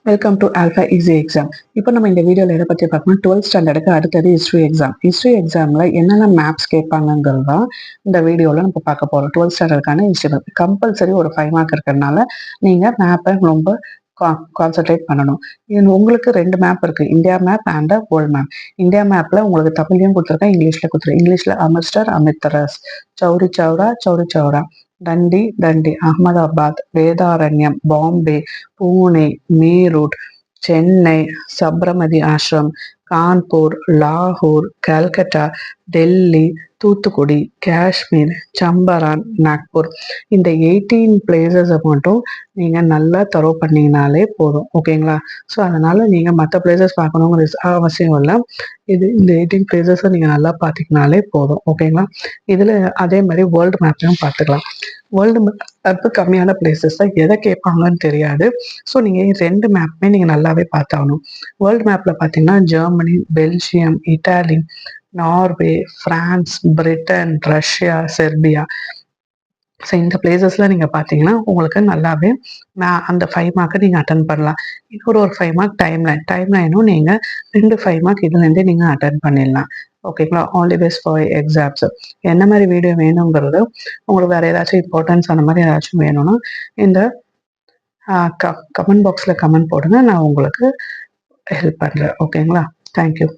Welcome to alpha easy exam. இப்போ நம்ம இந்த வீடியோவில் எதை பற்றி பார்க்கணும், 12th ஸ்டாண்டர்டுக்கு அடுத்தது ஹிஸ்ட்ரி எக்ஸாம். ஹிஸ்ட்ரி எக்ஸாமில் என்னென்ன மேப்ஸ் கேட்பாங்கங்கிறது தான் இந்த வீடியோவில் நம்ம பார்க்க போகிறோம். 12th ஸ்டாண்டர்டுக்கான ஹிஸ்ட்ரி மேப் கம்பல்சரி ஒரு 5 மார்க் இருக்கிறதுனால நீங்கள் மேப்பை ரொம்ப கான்சென்ட்ரேட் பண்ணணும். இது உங்களுக்கு 2 மேப் இருக்குது, India map and world map. India மேப்பில் உங்களுக்கு தமிழ்லையும் கொடுத்துருக்கேன், இங்கிலீஷில் கொடுத்துருக்கேன். இங்கிலீஷில் அமிர்தசர் அமிர்தசரஸ், சௌரி சௌரா சௌரி சௌரா, டண்டி டண்டி, அகமதாபாத், வேதாரண்யம், பாம்பே, பூனே, மீரூட், சென்னை, சப்ரமதி ஆசிரம், கான்பூர், லாகூர், கல்கட்டா, டெல்லி, தூத்துக்குடி, காஷ்மீர், சம்பரான், நாக்பூர். இந்த 18 பிளேசஸை மட்டும் நீங்கள் நல்லா தரோ பண்ணிங்கனாலே போதும். ஓகேங்களா? ஸோ அதனால் நீங்கள் மற்ற பிளேசஸ் பார்க்கணுங்கிற அவசியம் இல்லை. இந்த 18 பிளேசஸை நீங்கள் நல்லா பார்த்தீங்கனாலே போதும். ஓகேங்களா? இதில் அதே மாதிரி வேர்ல்டு மேப்லையும் பார்த்துக்கலாம். வேர்ல்டு மேப்பு கம்மியான பிளேசஸ் தான், எதை கேட்பாங்கன்னு தெரியாது. ஸோ நீங்கள் 2 மேப்புமே நீங்கள் நல்லாவே பார்த்தாகணும். வேர்ல்டு மேப்பில் பார்த்தீங்கன்னா Germany, Belgium, Italy, Norway, France, Britain, Russia, Serbia. So இந்த பிளேசஸ்லாம் நீங்கள் பார்த்தீங்கன்னா உங்களுக்கு நல்லாவே அந்த 5 மார்க்கை நீங்கள் அட்டன் பண்ணலாம். இன்னொரு 5 மார்க் டைம்லைனும் நீங்கள் 2 5 மார்க் இதுலேருந்தே நீங்கள் அட்டன் பண்ணிடலாம். ஓகேங்களா? All the best for exams. என்ன மாதிரி வீடியோ வேணுங்கிறது, உங்களுக்கு வேறு ஏதாச்சும் இம்பார்ட்டன்ஸ் அந்த மாதிரி ஏதாச்சும் வேணும்னா இந்த கமெண்ட் பாக்ஸில் கமெண்ட் போடுங்க, நான் உங்களுக்கு ஹெல்ப் பண்ணுறேன். ஓகேங்களா? தேங்க்யூ.